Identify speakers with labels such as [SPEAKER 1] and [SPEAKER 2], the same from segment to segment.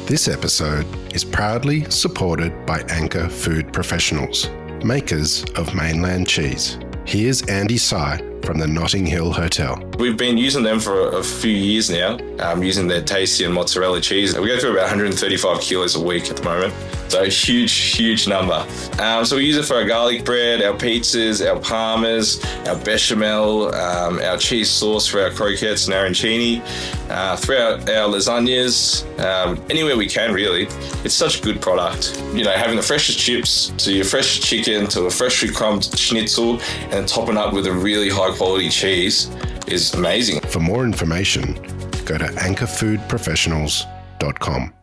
[SPEAKER 1] This episode is proudly supported by Anchor Food Professionals, makers of mainland cheese. Here's Andy Sy from the Notting Hill Hotel.
[SPEAKER 2] We've been using them for a few years now, using their tasty and mozzarella cheese. We go through about 135 kilos a week at the moment. So a huge number. So we use it for our garlic bread, our pizzas, our parmas, our bechamel, our cheese sauce for our croquettes and arancini, throughout our lasagnas, anywhere we can really. It's such a good product. You know, having the freshest chips to your fresh chicken to a freshly crumbed schnitzel and topping up with a really high quality cheese is amazing.
[SPEAKER 1] For more information, go to anchorfoodprofessionals.com.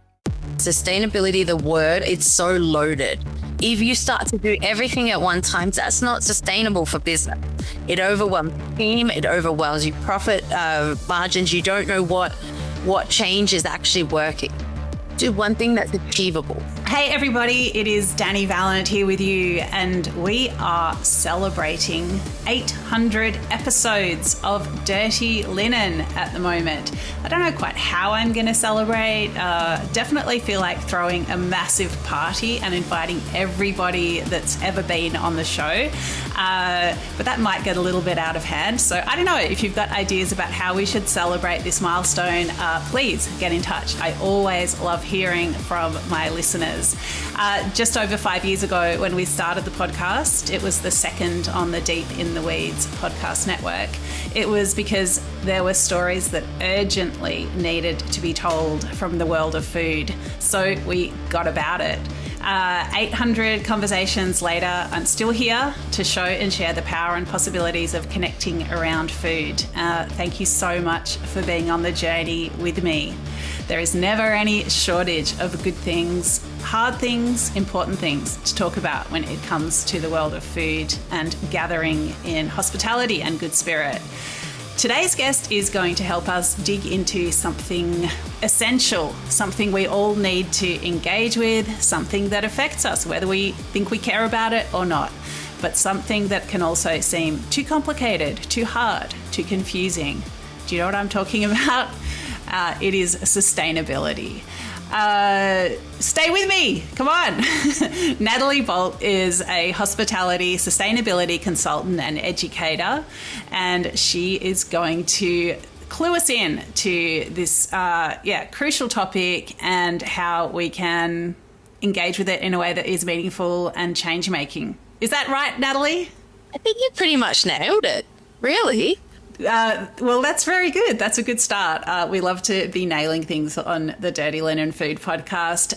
[SPEAKER 3] Sustainability, the word, it's so loaded. If you start to do everything at one time, that's not sustainable for business. It overwhelms the team, it overwhelms your profit margins. You don't know what change is actually working. Do one thing that's achievable.
[SPEAKER 4] Hey everybody, it is Dani Valent here with you, and we are celebrating 800 episodes of Dirty Linen at the moment. I don't know quite how I'm going to celebrate. Definitely feel like throwing a massive party and inviting everybody that's ever been on the show. But that might get a little bit out of hand. So I don't know, if you've got ideas about how we should celebrate this milestone, please get in touch. I always love hearing from my listeners. Just over 5 years ago when we started the podcast, it was the second on the Deep in the Weeds podcast network. It was because there were stories that urgently needed to be told from the world of food. So we got about it. 800 conversations later, I'm still here to show and share the power and possibilities of connecting around food. Thank you so much for being on the journey with me. There is never any shortage of good things, hard things, important things to talk about when it comes to the world of food and gathering in hospitality and good spirit. Today's guest is going to help us dig into something essential, something we all need to engage with, something that affects us, whether we think we care about it or not, but something that can also seem too complicated, too hard, too confusing. Do you know what I'm talking about? It is sustainability. Stay with me, come on. Natalie Bolt is a hospitality sustainability consultant and educator, and she is going to clue us in to this crucial topic and how we can engage with it in a way that is meaningful and change making. Is that right, Natalie?
[SPEAKER 3] I think you pretty much nailed it, really.
[SPEAKER 4] Well, that's very good. That's a good start. We love to be nailing things on the Dirty Linen Food podcast.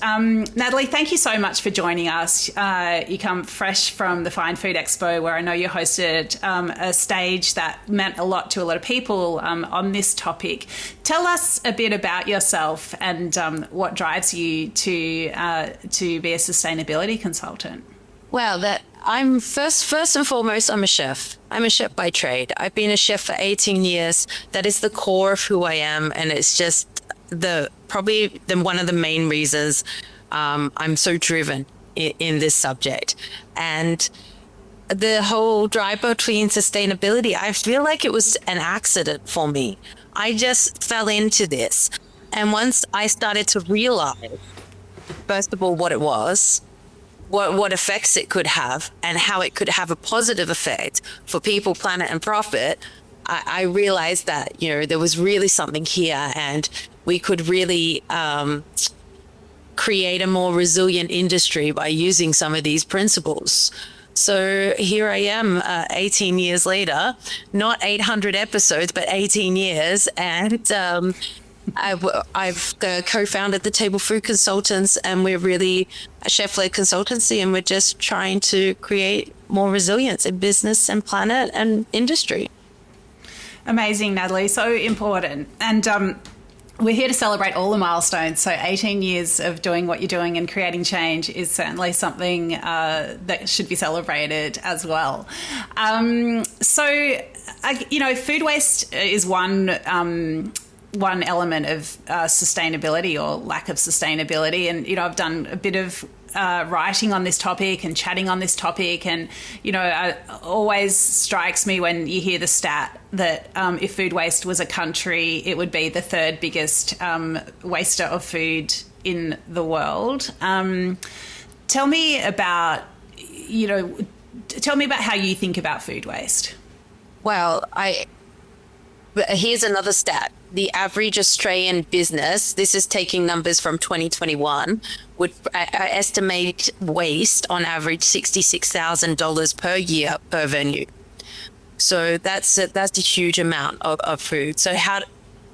[SPEAKER 4] Natalie, thank you so much for joining us. You come fresh from the Fine Food Expo, where I know you hosted a stage that meant a lot to a lot of people on this topic. Tell us a bit about yourself and what drives you to be a sustainability consultant.
[SPEAKER 3] Well, I'm first and foremost, I'm a chef. I'm a chef by trade. I've been a chef for 18 years. That is the core of who I am. And it's just probably one of the main reasons I'm so driven in this subject. And the whole drive between sustainability, I feel like it was an accident for me. I just fell into this. And once I started to realize, first of all, what it was, what effects it could have and how it could have a positive effect for people, planet and profit, I realized that, you know, there was really something here and we could really create a more resilient industry by using some of these principles. So here I am 18 years later, not 800 episodes, but 18 years. And I've co-founded the Table Food Consultants, and we're really a chef-led consultancy, and we're just trying to create more resilience in business and planet and industry.
[SPEAKER 4] Amazing, Natalie. So important. And we're here to celebrate all the milestones. So 18 years of doing what you're doing and creating change is certainly something that should be celebrated as well. Food waste is one element of sustainability or lack of sustainability. And, you know, I've done a bit of writing on this topic and chatting on this topic. And, you know, it always strikes me when you hear the stat that if food waste was a country, it would be the third biggest waster of food in the world. Tell me about how you think about food waste.
[SPEAKER 3] Well, here's another stat. The average Australian business, this is taking numbers from 2021, would estimate waste on average $66,000 per year per venue. So that's a huge amount of food. So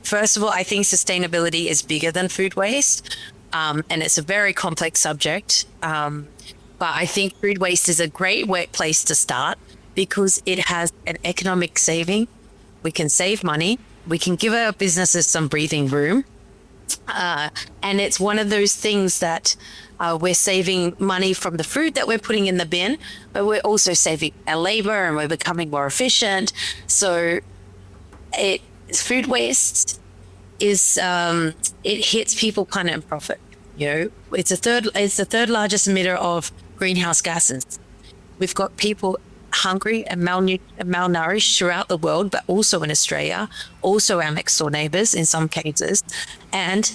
[SPEAKER 3] first of all, I think sustainability is bigger than food waste, and it's a very complex subject. But I think food waste is a great place to start because it has an economic saving. We can save money. We can give our businesses some breathing room. And it's one of those things that we're saving money from the food that we're putting in the bin, but we're also saving our labor and we're becoming more efficient. So food waste is, it hits people, planet and profit. It's the third largest emitter of greenhouse gases. We've got people hungry and malnourished throughout the world, but also in Australia, also our next door neighbours in some cases. And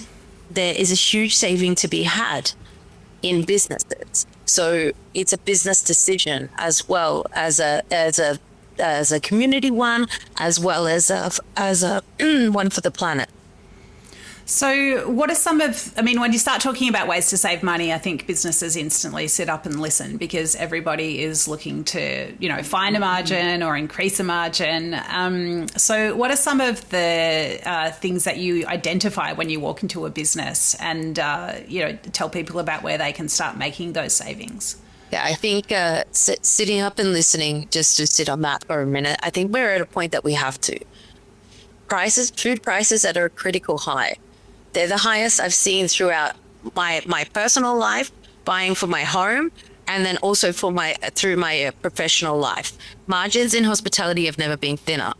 [SPEAKER 3] there is a huge saving to be had in businesses. So it's a business decision as well as a community one, as well as a one for the planet.
[SPEAKER 4] So what are when you start talking about ways to save money, I think businesses instantly sit up and listen because everybody is looking to, find a margin or increase a margin. So what are some of the things that you identify when you walk into a business and, tell people about where they can start making those savings?
[SPEAKER 3] Yeah, I think sitting up and listening, just to sit on that for a minute, I think we're at a point that we have to. Food prices that are a critical high. They're the highest I've seen throughout my personal life, buying for my home, and then also through my professional life. Margins in hospitality have never been thinner,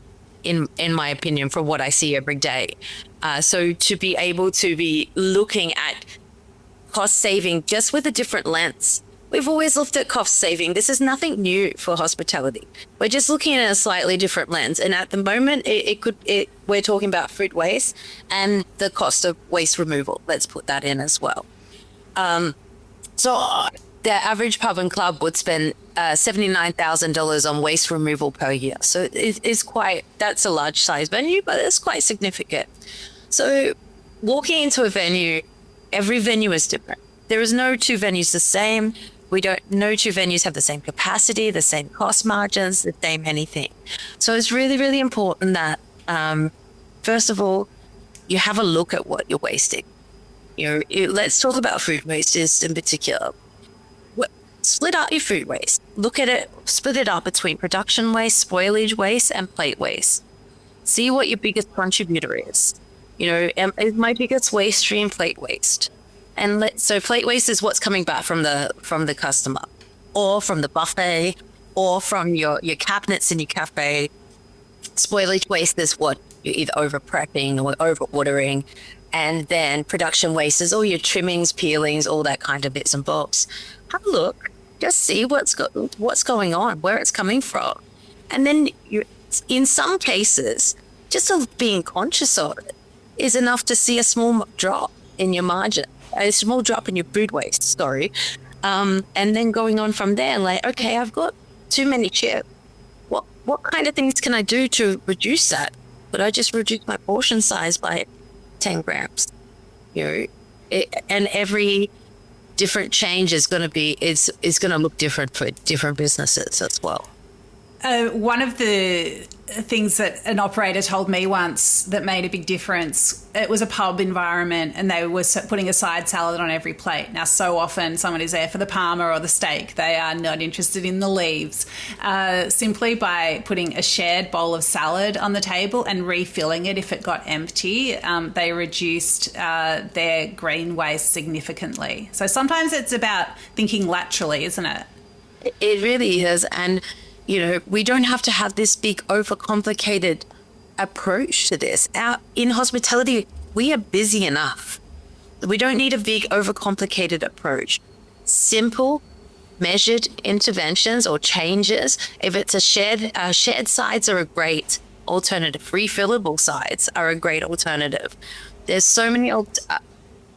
[SPEAKER 3] in my opinion, from what I see every day. So to be able to be looking at cost saving just with a different lens. We've always looked at cost saving. This is nothing new for hospitality. We're just looking at a slightly different lens. And at the moment, we're talking about food waste and the cost of waste removal. Let's put that in as well. So the average pub and club would spend $79,000 on waste removal per year. So that's a large size venue, but it's quite significant. So walking into a venue, every venue is different. There is no two venues the same. No two venues have the same capacity, the same cost margins, the same anything. So it's really, really important that, first of all, you have a look at what you're wasting. Let's talk about food waste in particular. Split out your food waste. Look at it, split it up between production waste, spoilage waste, and plate waste. See what your biggest contributor is. Is my biggest waste stream plate waste? And so plate waste is what's coming back from the customer, or from the buffet, or from your cabinets in your cafe. Spoilage waste is what you're either over prepping or over ordering, and then production waste is all your trimmings, peelings, all that kind of bits and bobs. Have a look, just see what's going on, where it's coming from, and then in some cases, just being conscious of it is enough to see a small drop in your margin. A small drop in your food waste, and then going on from there, like, okay, I've got too many chips. What kind of things can I do to reduce that? Could I just reduce my portion size by 10 grams? And every different change is going to look different for different businesses as well.
[SPEAKER 4] One of the things that an operator told me once that made a big difference, it was a pub environment and they were putting a side salad on every plate. Now, so often someone is there for the parma or the steak. They are not interested in the leaves. Simply by putting a shared bowl of salad on the table and refilling it if it got empty, they reduced their green waste significantly. So sometimes it's about thinking laterally, isn't it?
[SPEAKER 3] It really is. And we don't have to have this big overcomplicated approach to this. In hospitality, we are busy enough. We don't need a big overcomplicated approach. Simple, measured interventions or changes. If it's shared sides are a great alternative. Refillable sides are a great alternative. There's so many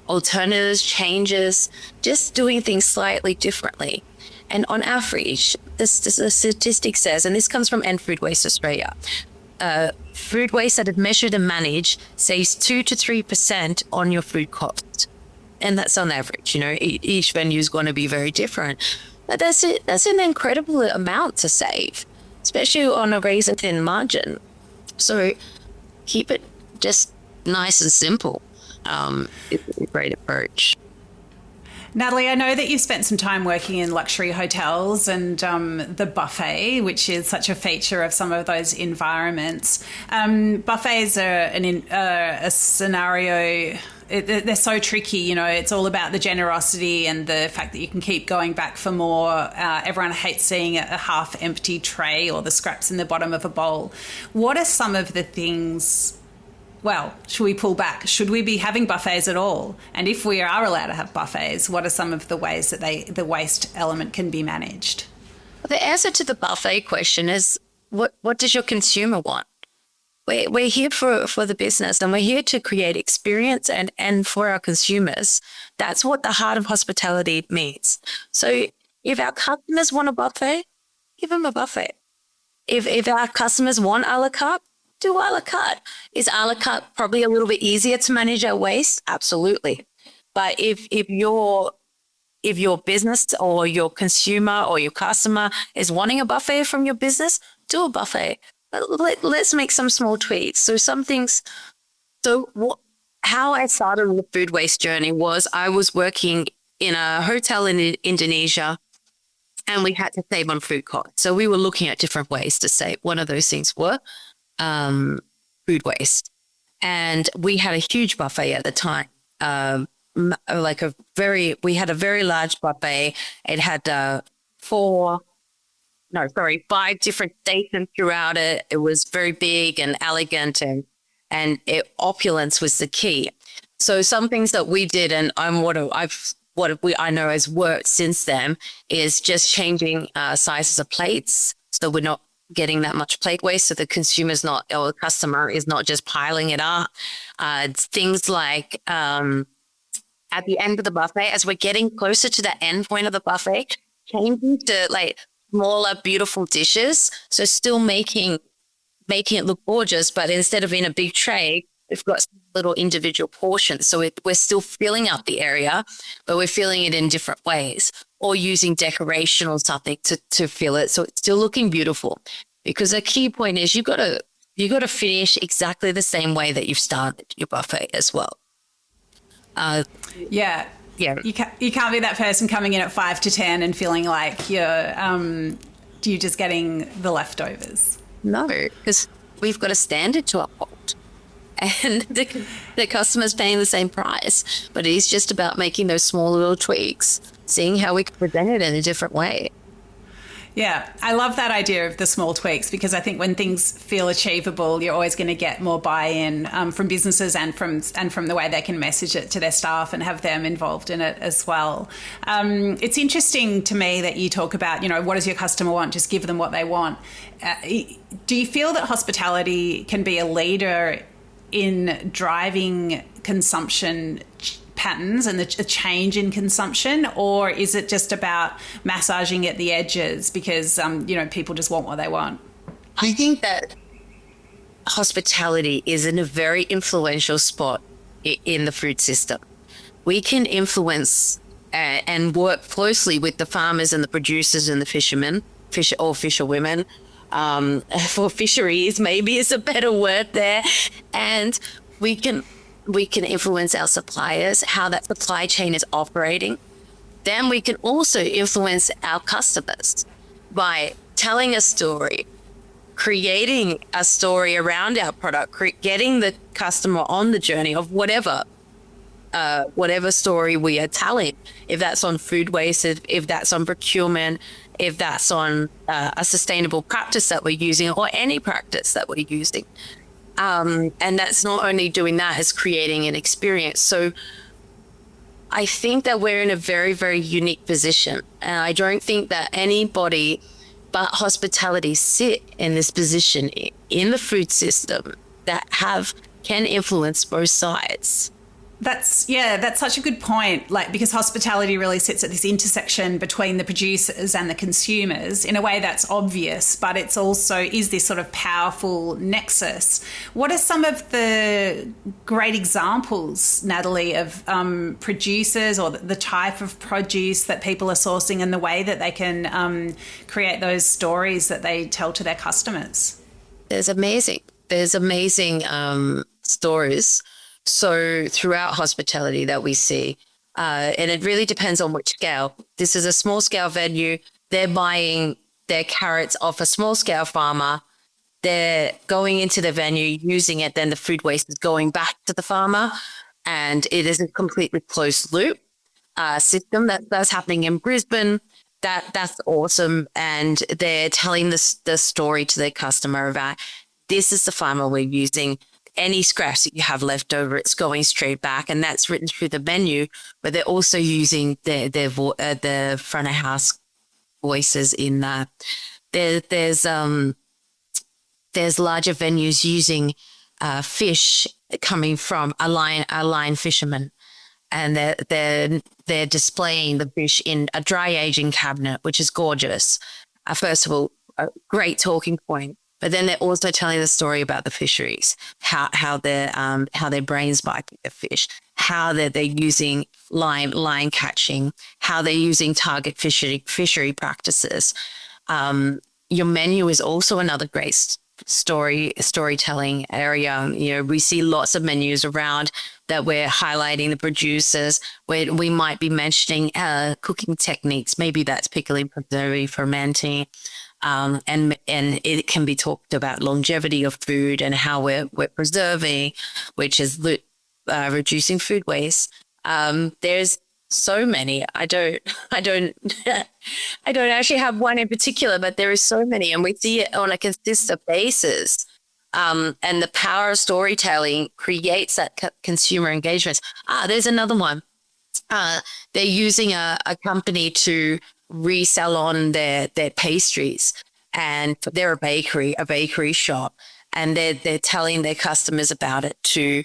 [SPEAKER 3] alternatives, changes, just doing things slightly differently. And on average, the statistic says, and this comes from End Food Waste Australia, food waste that is measured and managed saves 2 to 3% on your food cost. And that's on average. Each venue is going to be very different. But that's it. That's an incredible amount to save, especially on a razor thin margin. So keep it just nice and simple. It's a great approach.
[SPEAKER 4] Natalie, I know that you've spent some time working in luxury hotels and the buffet, which is such a feature of some of those environments. Buffets are a scenario. They're so tricky, it's all about the generosity and the fact that you can keep going back for more. Everyone hates seeing a half-empty tray or the scraps in the bottom of a bowl. What are some of the things... Well, should we pull back? Should we be having buffets at all? And if we are allowed to have buffets, what are some of the ways that the waste element can be managed?
[SPEAKER 3] The answer to the buffet question is, what does your consumer want? We're here for the business, and we're here to create experience and for our consumers. That's what the heart of hospitality means. So if our customers want a buffet, give them a buffet. If our customers want a la carte, do a la carte. Is a la carte probably a little bit easier to manage our waste? Absolutely. But if your business or your consumer or your customer is wanting a buffet from your business, do a buffet. Let's make some small tweaks. So some things. How I started on the food waste journey was I was working in a hotel in Indonesia, and we had to save on food costs. So we were looking at different ways to save. One of those things were food waste. And we had a huge buffet at the time. We had a very large buffet. It had 5 different stations throughout it. It was very big and elegant, and opulence was the key. So some things that we did, and I know has worked since then, is just changing sizes of plates. So we're not getting that much plate waste, so the customer is not just piling it up. Things like at the end of the buffet, as we're getting closer to the end point of the buffet, changing to like smaller, beautiful dishes. So still making it look gorgeous, but instead of in a big tray, we've got little individual portions. So we're still filling up the area, but we're filling it in different ways, or using decoration or something to fill it. So it's still looking beautiful, because a key point is you got to finish exactly the same way that you've started your buffet as well.
[SPEAKER 4] Yeah. You can't be that person coming in at 5 to 10 and feeling like you're just getting the leftovers.
[SPEAKER 3] No, because we've got a standard to uphold, and the customer's paying the same price. But it is just about making those small little tweaks, seeing how we can present it in a different way.
[SPEAKER 4] Yeah, I love that idea of the small tweaks, because I think when things feel achievable, you're always going to get more buy-in from businesses and from the way they can message it to their staff and have them involved in it as well. It's interesting to me that you talk about, what does your customer want? Just give them what they want. Do you feel that hospitality can be a leader in driving consumption patterns and the change in consumption, or is it just about massaging at the edges because people just want what they want?
[SPEAKER 3] I think that hospitality is in a very influential spot in the food system. We can influence and work closely with the farmers and the producers and the fishermen, fisherwomen. For fisheries, maybe is a better word there. And we can influence our suppliers, how that supply chain is operating. Then we can also influence our customers by telling a story, creating a story around our product, getting the customer on the journey of whatever story we are telling. If that's on food waste, if that's on procurement, if that's on a sustainable practice that we're using, or any practice that we're using. And that's not only doing that, it's creating an experience. So I think that we're in a very, very unique position. And I don't think that anybody but hospitality sit in this position in the food system that can influence both sides.
[SPEAKER 4] That's such a good point. Like, because hospitality really sits at this intersection between the producers and the consumers in a way that's obvious, but it's also is this sort of powerful nexus. What are some of the great examples, Natalie, of producers or the type of produce that people are sourcing and the way that they can create those stories that they tell to their customers?
[SPEAKER 3] There's amazing stories. So throughout hospitality that we see, and it really depends on which scale. This is a small scale venue. They're buying their carrots off a small scale farmer. They're going into the venue, using it. Then the food waste is going back to the farmer, and it is a completely closed loop system that's happening in Brisbane. That's awesome, and they're telling the story to their customer about, this is the farmer we're using. Any scraps that you have left over, it's going straight back, and that's written through the menu. But they're also using the front of house voices in that. There's larger venues using fish coming from a line fisherman, and they're displaying the fish in a dry aging cabinet, which is gorgeous. First of all, a great talking point. But then they're also telling the story about the fisheries, how their brains bite the fish, how they're using line catching, how they're using target fishery practices. Your menu is also another great storytelling area. You know, we see lots of menus around that we're highlighting the producers, where we might be mentioning cooking techniques. Maybe that's pickling, preserving, fermenting. And it can be talked about longevity of food and how we're preserving, which is reducing food waste. There's so many. I don't actually have one in particular, but there is so many, and we see it on a consistent basis. And the power of storytelling creates that consumer engagement. There's another one. They're using a company to resell on their pastries, and they're a bakery shop, and they're telling their customers about it to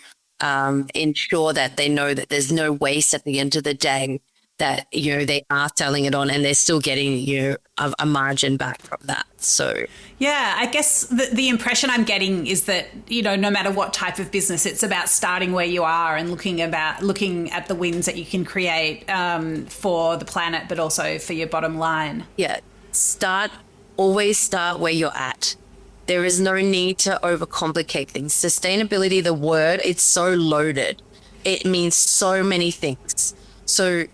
[SPEAKER 3] ensure that they know that there's no waste at the end of the day, that, you know, they are selling it on and they're still getting, you know, a margin back from that. So
[SPEAKER 4] yeah, I guess the impression I'm getting is that, you know, no matter what type of business, it's about starting where you are and looking at the wins that you can create for the planet, but also for your bottom line.
[SPEAKER 3] Yeah, always start where you're at. There is no need to overcomplicate things. Sustainability, the word, it's so loaded. It means so many things. So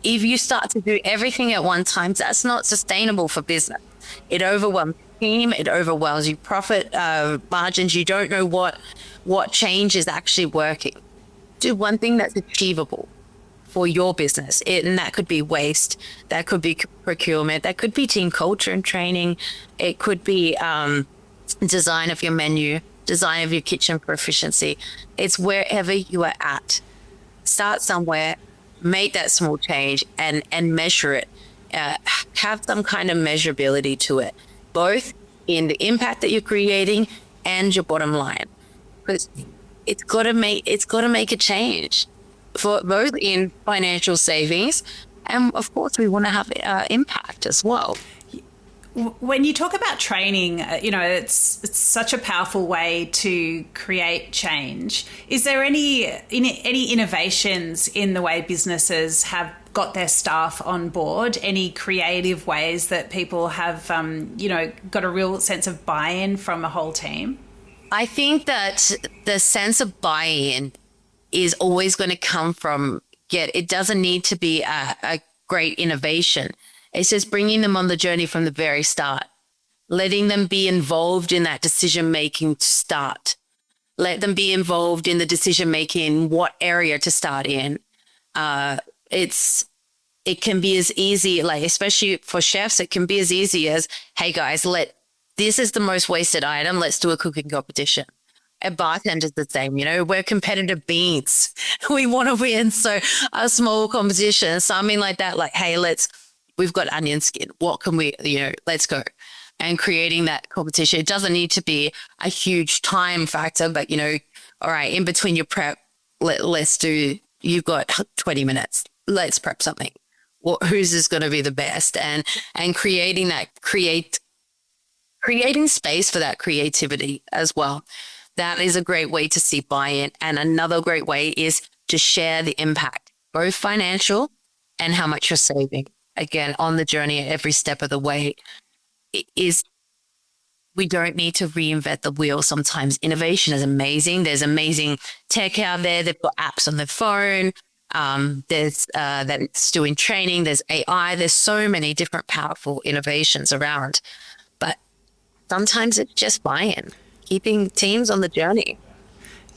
[SPEAKER 3] if you start to do everything at one time, that's not sustainable for business. It overwhelms your team. It overwhelms your profit margins. You don't know what change is actually working. Do one thing that's achievable for your business. And that could be waste. That could be procurement. That could be team culture and training. It could be design of your menu, design of your kitchen for efficiency. It's wherever you are at. Start somewhere, make that small change and measure it. Have some kind of measurability to it, both in the impact that you're creating and your bottom line. Because it's got to make a change, for both in financial savings, and of course we want to have impact as well.
[SPEAKER 4] When you talk about training, you know, it's such a powerful way to create change. Is there any innovations in the way businesses have got their staff on board? Any creative ways that people have, you know, got a real sense of buy-in from a whole team?
[SPEAKER 3] I think that the sense of buy-in is always going to come from, it doesn't need to be a great innovation. It's just bringing them on the journey from the very start, letting them be involved in that decision-making to start. Let them be involved in the decision-making in what area to start in. It can be as easy, like, especially for chefs, it can be as easy as, hey guys, this is the most wasted item. Let's do a cooking competition. A bartender's the same, you know, we're competitive beings. We want to win. So a small competition, something like that, like, hey, we've got onion skin. What can we, you know, let's go. And creating that competition. It doesn't need to be a huge time factor, but, you know, all right, in between your prep, let's do, you've got 20 minutes. Let's prep something. Whose is going to be the best? And creating space for that creativity as well. That is a great way to see buy-in. And another great way is to share the impact, both financial and how much you're saving. Again, on the journey at every step of the way, we don't need to reinvent the wheel. Sometimes innovation is amazing. There's amazing tech out there. They've got apps on their phone. There's that's doing training. There's AI. There's so many different powerful innovations around. But sometimes it's just buy-in, keeping teams on the journey.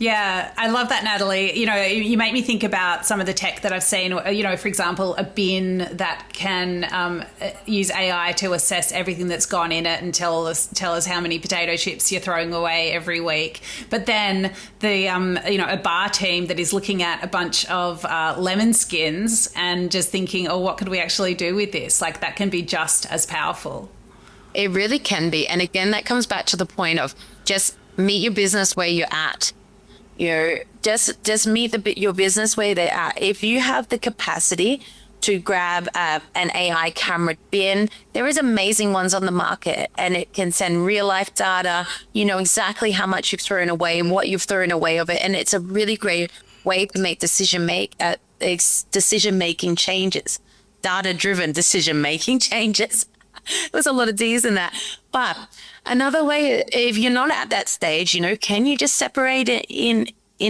[SPEAKER 4] Yeah, I love that, Natalie. You know, you make me think about some of the tech that I've seen, you know, for example, a bin that can use AI to assess everything that's gone in it and tell us how many potato chips you're throwing away every week. But then a bar team that is looking at a bunch of lemon skins and just thinking, oh, what could we actually do with this? Like, that can be just as powerful.
[SPEAKER 3] It really can be. And again, that comes back to the point of just meet your business where you're at. You know, just meet your business where they're at. If you have the capacity to grab an AI camera bin, there is amazing ones on the market, and it can send real life data. You know exactly how much you've thrown away and what you've thrown away of it, and it's a really great way to make decision making changes, data driven decision making changes. There's a lot of D's in that. But another way, if you're not at that stage, you know, can you just separate it in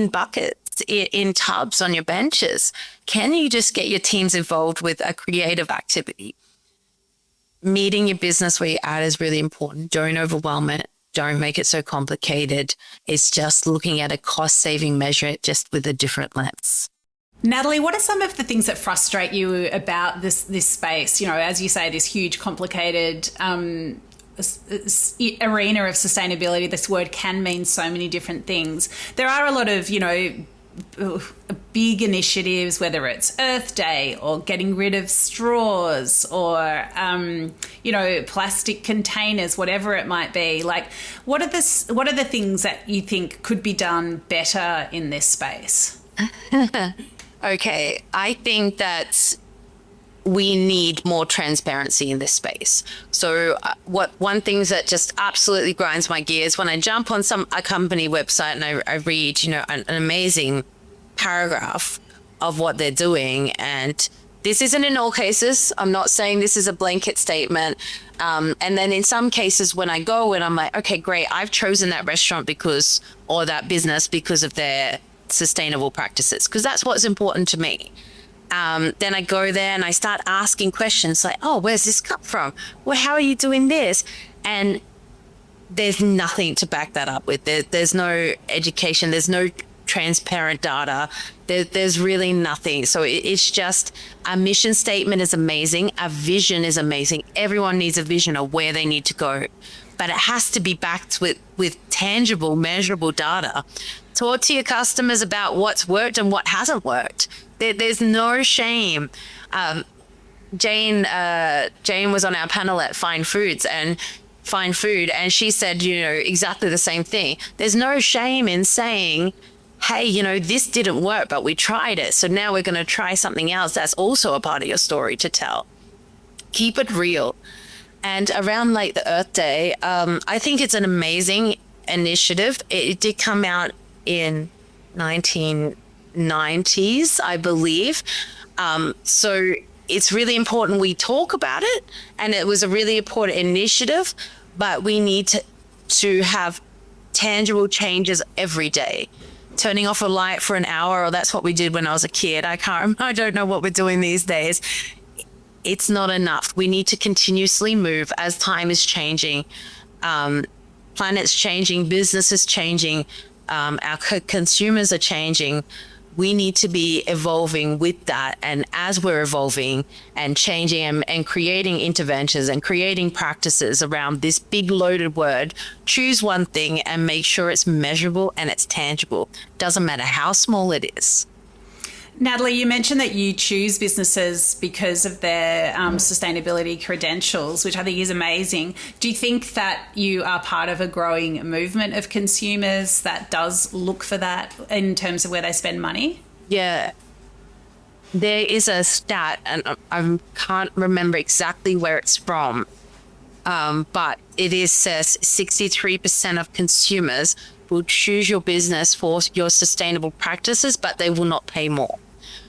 [SPEAKER 3] buckets, in tubs on your benches? Can you just get your teams involved with a creative activity? Meeting your business where you're at is really important. Don't overwhelm it. Don't make it so complicated. It's just looking at a cost-saving measure just with a different lens.
[SPEAKER 4] Natalie, what are some of the things that frustrate you about this space? You know, as you say, this huge, complicated arena of sustainability. This word can mean so many different things. There are a lot of, you know, big initiatives, whether it's Earth Day or getting rid of straws or, you know, plastic containers, whatever it might be. Like, what are the things that you think could be done better in this space?
[SPEAKER 3] Okay, I think that we need more transparency in this space. So one thing that just absolutely grinds my gears when I jump on a company website and I read, you know, an amazing paragraph of what they're doing. And this isn't in all cases. I'm not saying this is a blanket statement. And then in some cases when I go and I'm like, okay, great, I've chosen that restaurant or that business because of their sustainable practices, because that's what's important to me. Then I go there and I start asking questions like, oh, where's this come from? Well, how are you doing this? And there's nothing to back that up with. There's no education. There's no transparent data. There's really nothing. So it's just, a mission statement is amazing. A vision is amazing. Everyone needs a vision of where they need to go, but it has to be backed with tangible, measurable data. Talk to your customers about what's worked and what hasn't worked. There's no shame. Jane was on our panel at Fine Food, and she said, you know, exactly the same thing. There's no shame in saying, hey, you know, this didn't work, but we tried it. So now we're going to try something else. That's also a part of your story to tell. Keep it real. And around like the Earth Day, I think it's an amazing initiative. It did come out in 1990s, I believe. So it's really important we talk about it, and it was a really important initiative, but we need to have tangible changes every day. Turning off a light for an hour, or that's what we did when I was a kid. I don't know what we're doing these days. It's not enough. We need to continuously move as time is changing. Planet's changing, business is changing, our consumers are changing. We need to be evolving with that. And as we're evolving and changing and creating interventions and creating practices around this big loaded word, choose one thing and make sure it's measurable and it's tangible. Doesn't matter how small it is.
[SPEAKER 4] Natalie, you mentioned that you choose businesses because of their sustainability credentials, which I think is amazing. Do you think that you are part of a growing movement of consumers that does look for that in terms of where they spend money?
[SPEAKER 3] Yeah. There is a stat, and I can't remember exactly where it's from, but says 63% of consumers will choose your business for your sustainable practices, but they will not pay more.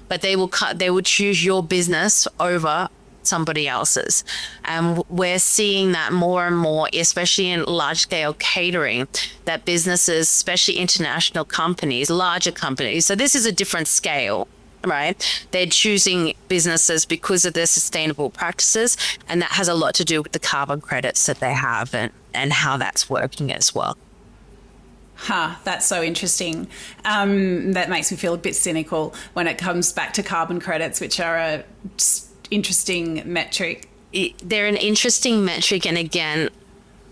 [SPEAKER 3] But they will choose your business over somebody else's. And we're seeing that more and more, especially in large scale catering, that businesses, especially international companies, larger companies, so this is a different scale, right? They're choosing businesses because of their sustainable practices, and that has a lot to do with the carbon credits that they have and how that's working as well.
[SPEAKER 4] That's so interesting. That makes me feel a bit cynical when it comes back to carbon credits, which are a interesting metric.
[SPEAKER 3] They're an interesting metric, and again,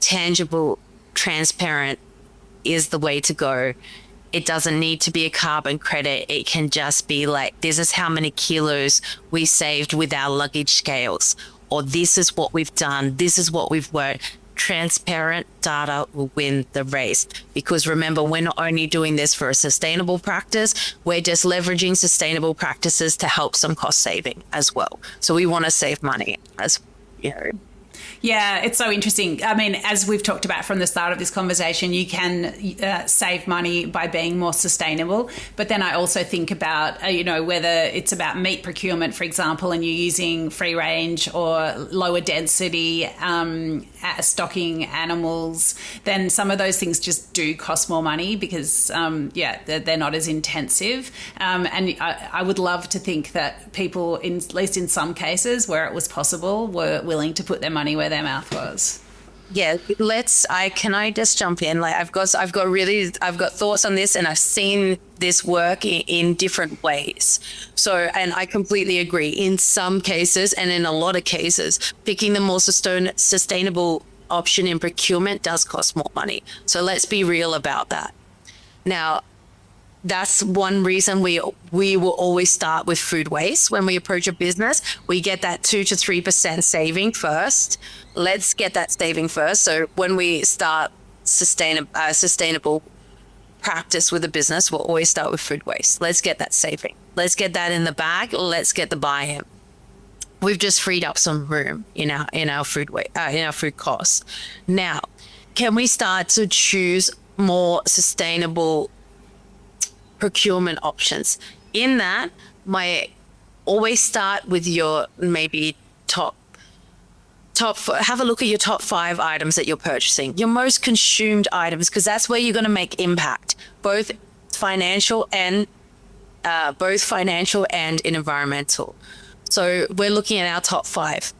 [SPEAKER 3] tangible, transparent is the way to go. It doesn't need to be a carbon credit. It can just be like, this is how many kilos we saved with our luggage scales, or this is what we've done, this is what we've worked. Transparent data will win the race, because remember, we're not only doing this for a sustainable practice, we're just leveraging sustainable practices to help some cost saving as well. So we want to save money as you know.
[SPEAKER 4] Yeah, it's so interesting. I mean, as we've talked about from the start of this conversation, you can save money by being more sustainable. But then I also think about, whether it's about meat procurement, for example, and you're using free range or lower density stocking animals, then some of those things just do cost more money because, they're not as intensive. And I would love to think that people, at least in some cases where it was possible, were willing to put their money where their mouth was.
[SPEAKER 3] Yeah, can I just jump in? Like I've got thoughts on this, and I've seen this work in different ways. So, and I completely agree. In some cases, and in a lot of cases, picking the more sustainable option in procurement does cost more money. So let's be real about that. Now, that's one reason we will always start with food waste when we approach a business. We get that 2 to 3% saving first. Let's get that saving first. So when we start sustainable practice with a business, we'll always start with food waste. Let's get that saving. Let's get that in the bag. Let's get the buy-in. We've just freed up some room in our food costs. Now, can we start to choose more sustainable procurement options? In that, always start with your maybe top. Have a look at your top 5 items that you're purchasing, your most consumed items, because that's where you're going to make impact, both financial and environmental. So we're looking at our top 5.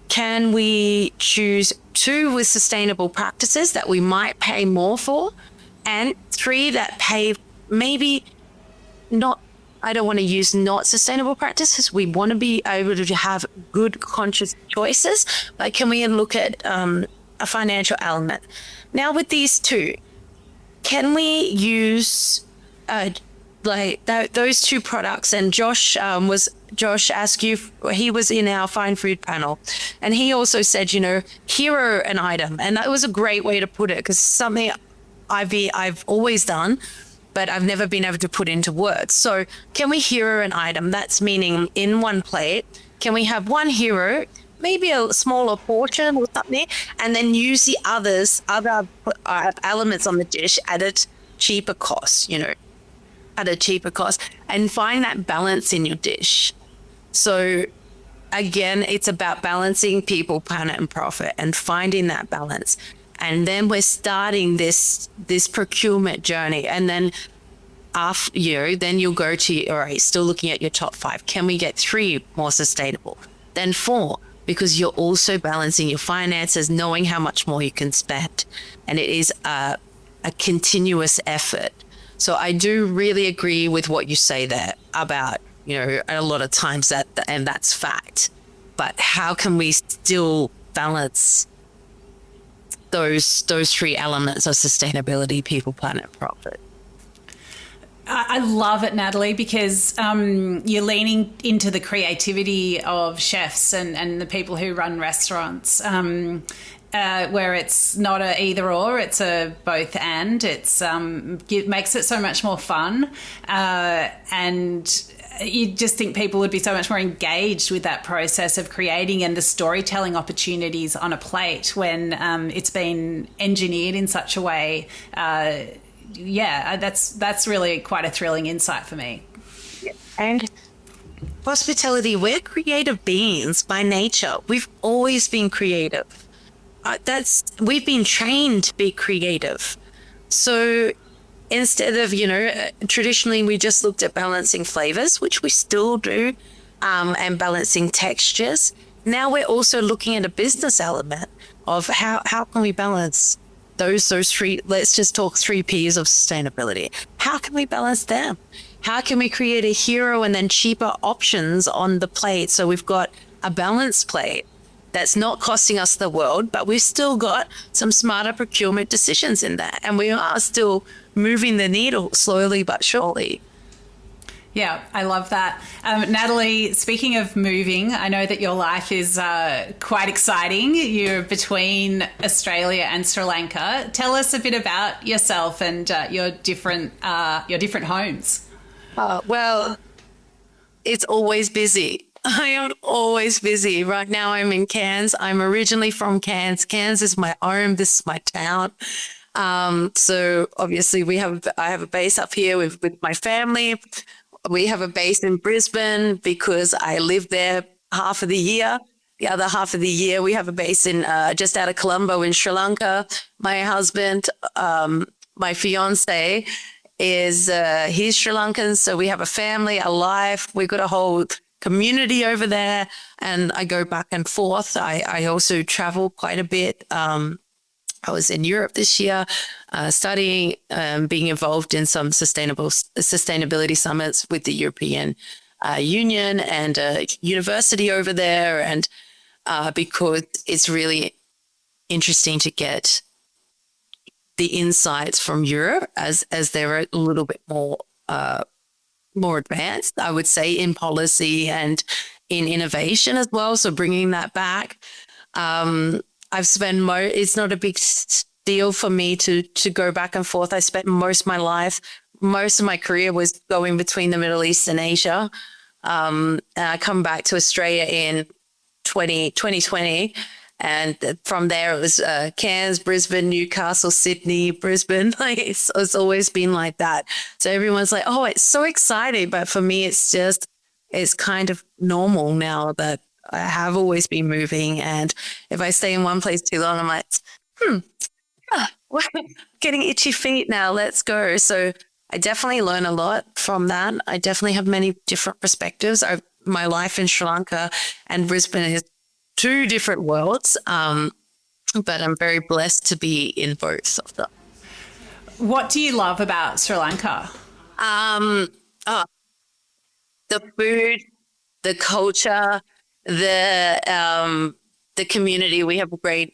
[SPEAKER 3] Can we choose 2 with sustainable practices that we might pay more for, and 3 that pay maybe not? I don't want to use not sustainable practices. We want to be able to have good conscious choices, but can we look at a financial element? Now with these 2, can we use those 2 products? And Josh asked you, he was in our fine food panel, and he also said, hero an item. And that was a great way to put it, because something I've always done, but I've never been able to put into words. So can we hero an item? That's meaning in one plate, can we have one hero, maybe a smaller portion or something, and then use the other elements on the dish at a cheaper cost, and find that balance in your dish. So again, it's about balancing people, planet, and profit, and finding that balance. And then we're starting this procurement journey. And then after then you'll go to, all right, still looking at your top 5. Can we get 3 more sustainable? Then 4, because you're also balancing your finances, knowing how much more you can spend. And it is a continuous effort. So I do really agree with what you say there about, a lot of times and that's fact. But how can we still balance those 3 elements of sustainability, people, planet, profit?
[SPEAKER 4] I love it, Natalie, because you're leaning into the creativity of chefs and the people who run restaurants, where it's not a either or, it's a both and. It makes it so much more fun, and you just think people would be so much more engaged with that process of creating and the storytelling opportunities on a plate when it's been engineered in such a way. That's really quite a thrilling insight for me.
[SPEAKER 3] And hospitality, we're creative beings by nature. We've always been creative. We've been trained to be creative. So instead of, traditionally we just looked at balancing flavors, which we still do, and balancing textures. Now we're also looking at a business element of how can we balance those three, let's just talk 3 Ps of sustainability. How can we balance them? How can we create a hero and then cheaper options on the plate? So we've got a balanced plate that's not costing us the world, but we've still got some smarter procurement decisions in there. And we are still moving the needle slowly but surely.
[SPEAKER 4] Yeah, I love that. Natalie, speaking of moving, I know that your life is quite exciting. You're between Australia and Sri Lanka. Tell us a bit about yourself and your different homes.
[SPEAKER 3] Well, it's always busy. I am always busy. Right now I'm in Cairns. I'm originally from Cairns. Cairns is my home. This is my town. So obviously I have a base up here with my family. We have a base in Brisbane because I live there half of the year. The other half of the year, we have a base in just out of Colombo in Sri Lanka. My husband, my fiance, is he's Sri Lankan, so we have a family, a life. We've got a whole community over there, and I go back and forth. I also travel quite a bit. I was in Europe this year, studying, being involved in some sustainability summits with the European Union and a university over there, and because it's really interesting to get the insights from Europe as they're a little bit more advanced, I would say, in policy and in innovation as well. So bringing that back. I've spent it's not a big deal for me to go back and forth. I spent most of my career was going between the Middle East and Asia. And I come back to Australia in 2020. And from there it was Cairns, Brisbane, Newcastle, Sydney, Brisbane. Like it's always been like that. So everyone's like, oh, it's so exciting. But for me, it's kind of normal now that I have always been moving, and if I stay in one place too long, I'm like, getting itchy feet now. Let's go. So I definitely learn a lot from that. I definitely have many different perspectives. My life in Sri Lanka and Brisbane is 2 different worlds, but I'm very blessed to be in both of them.
[SPEAKER 4] What do you love about Sri Lanka?
[SPEAKER 3] The food, the culture, the community. We have great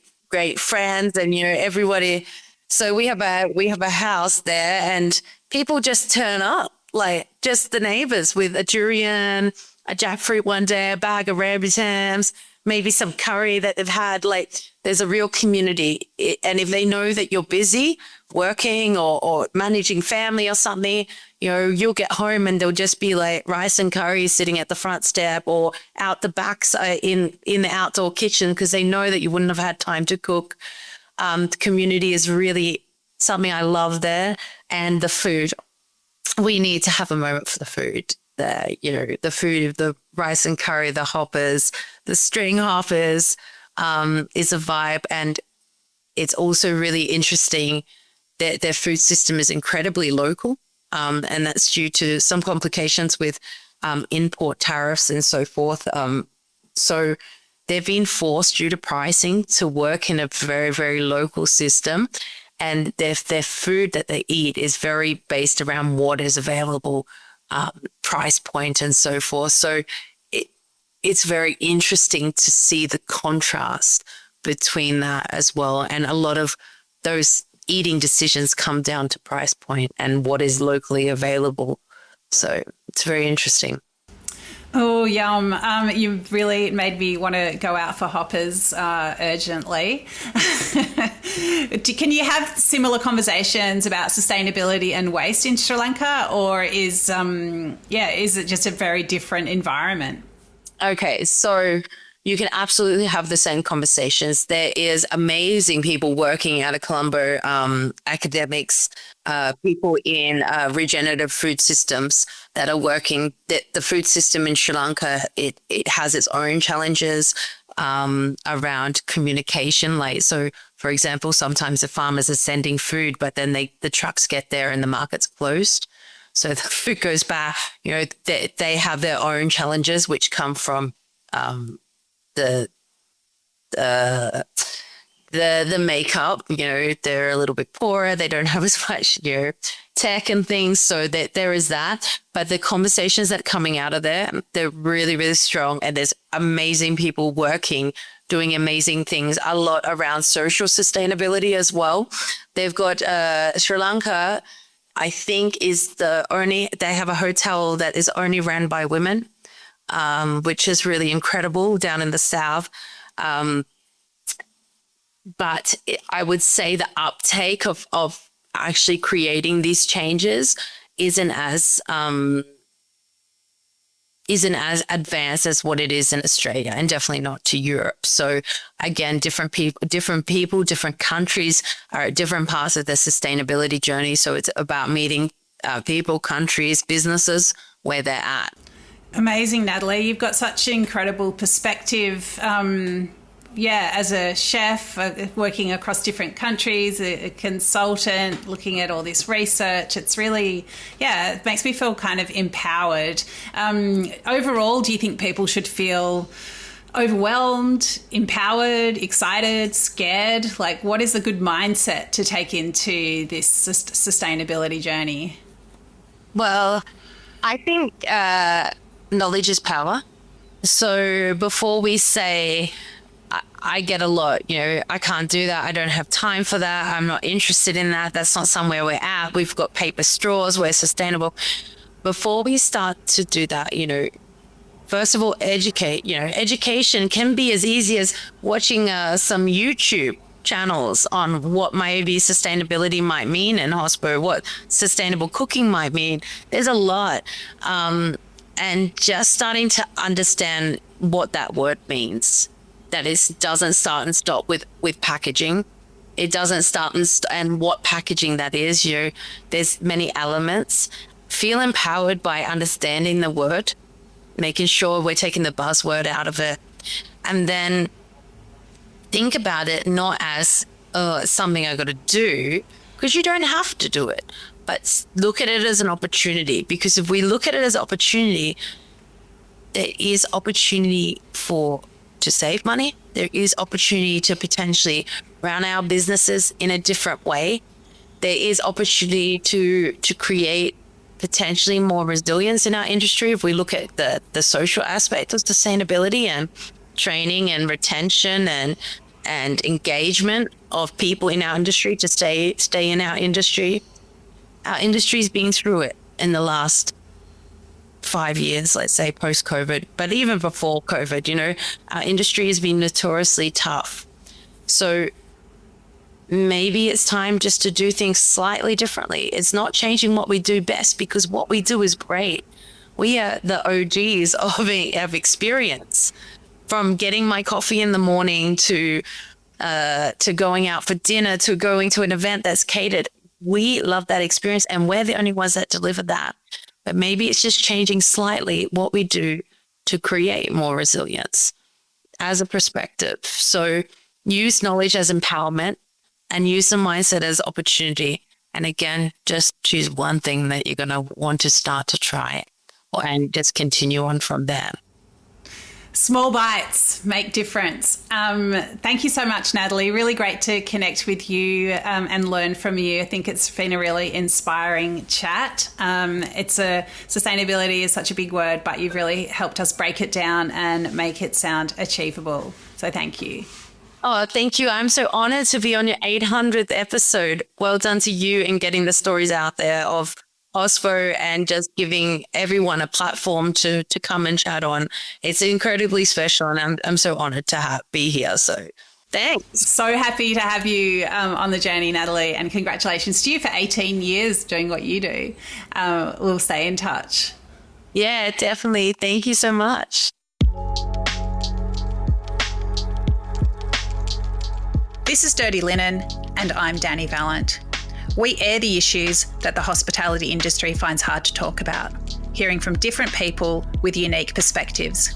[SPEAKER 3] friends, and everybody. So we have a house there, and people just turn up, like just the neighbors with a durian, a jackfruit one day, a bag of rambutans, maybe some curry that they've had. Like there's a real community, and if they know that you're busy working or managing family or something, you'll get home and there'll just be like rice and curry sitting at the front step or out the back in the outdoor kitchen, because they know that you wouldn't have had time to cook. The community is really something I love there, and the food. We need to have a moment for the food. The food, the rice and curry, the hoppers, the string hoppers is a vibe, and it's also really interesting that their food system is incredibly local. And that's due to some complications with import tariffs and so forth. So they've been forced due to pricing to work in a very, very local system. And their food that they eat is very based around what is available, price point and so forth. So it's very interesting to see the contrast between that as well. And a lot of those eating decisions come down to price point and what is locally available. So it's very interesting.
[SPEAKER 4] Oh, yum. You've really made me want to go out for hoppers urgently. Can you have similar conversations about sustainability and waste in Sri Lanka, or is it just a very different environment?
[SPEAKER 3] Okay, so you can absolutely have the same conversations. There is amazing people working out of Colombo, academics, people in regenerative food systems that are working. The food system in Sri Lanka, it has its own challenges around communication. Like, so for example, sometimes the farmers are sending food, but then the trucks get there and the market's closed. So the food goes back. They have their own challenges, which come from the makeup. They're a little bit poorer. They don't have as much tech and things, so that there is that. But the conversations that are coming out of there, they're really, really strong, and there's amazing people working, doing amazing things, a lot around social sustainability as well. They've got Sri Lanka, I think, they have a hotel that is only ran by women, which is really incredible down in the south. But I would say the uptake of actually creating these changes isn't as advanced as what it is in Australia, and definitely not to Europe. So again, different people, different countries are at different parts of the sustainability journey. So it's about meeting people, countries, businesses where they're at.
[SPEAKER 4] Amazing, Natalie. You've got such incredible perspective. As a chef working across different countries, a consultant looking at all this research, it's really, it makes me feel kind of empowered. Overall, do you think people should feel overwhelmed, empowered, excited, scared? Like, what is a good mindset to take into this sustainability journey?
[SPEAKER 3] Well, I think knowledge is power. So before we say, I get a lot, I can't do that. I don't have time for that. I'm not interested in that. That's not somewhere we're at. We've got paper straws. We're sustainable. Before we start to do that, first of all, educate. Education can be as easy as watching some YouTube channels on what maybe sustainability might mean in hospital, what sustainable cooking might mean. There's a lot. And just starting to understand what that word means. That doesn't start and stop with packaging. It doesn't start and what packaging that is. There's many elements. Feel empowered by understanding the word, making sure we're taking the buzzword out of it, and then think about it not as something I got to do, because you don't have to do it, but look at it as an opportunity. Because if we look at it as opportunity, there is opportunity to save money. There is opportunity to potentially run our businesses in a different way. There is opportunity to create potentially more resilience in our industry. If we look at the social aspect of sustainability and training and retention and engagement of people in our industry to stay in our industry. Our industry's been through it in the last 5 years, let's say, post-COVID, but even before COVID, our industry has been notoriously tough. So maybe it's time just to do things slightly differently. It's not changing what we do best, because what we do is great. We are the OGs of experience, from getting my coffee in the morning to going out for dinner, to going to an event that's catered. We love that experience, and we're the only ones that deliver that. But maybe it's just changing slightly what we do to create more resilience as a perspective. So use knowledge as empowerment and use the mindset as opportunity. And again, just choose one thing that you're going to want to start to try, and just continue on from there.
[SPEAKER 4] Small bites make difference. Thank you so much, Natalie. Really great to connect with you and learn from you. I think it's been a really inspiring chat. Sustainability is such a big word, but you've really helped us break it down and make it sound achievable. So thank you.
[SPEAKER 3] Oh, thank you. I'm so honored to be on your 800th episode. Well done to you in getting the stories out there of OSFO and just giving everyone a platform to come and chat on. It's incredibly special, and I'm so honored to be here. So thanks.
[SPEAKER 4] So happy to have you on the journey, Natalie, and congratulations to you for 18 years doing what you do. We'll stay in touch.
[SPEAKER 3] Yeah, definitely. Thank you so much.
[SPEAKER 4] This is Dirty Linen, and I'm Dani Valent. We air the issues that the hospitality industry finds hard to talk about, hearing from different people with unique perspectives.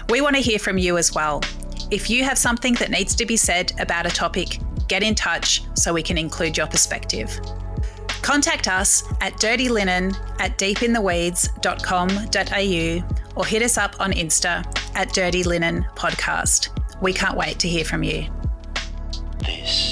[SPEAKER 4] We want to hear from you as well. If you have something that needs to be said about a topic, get in touch so we can include your perspective. Contact us at dirtylinen@deepintheweeds.com.au or hit us up on Insta at Dirty Linen Podcast. We can't wait to hear from you.
[SPEAKER 5] This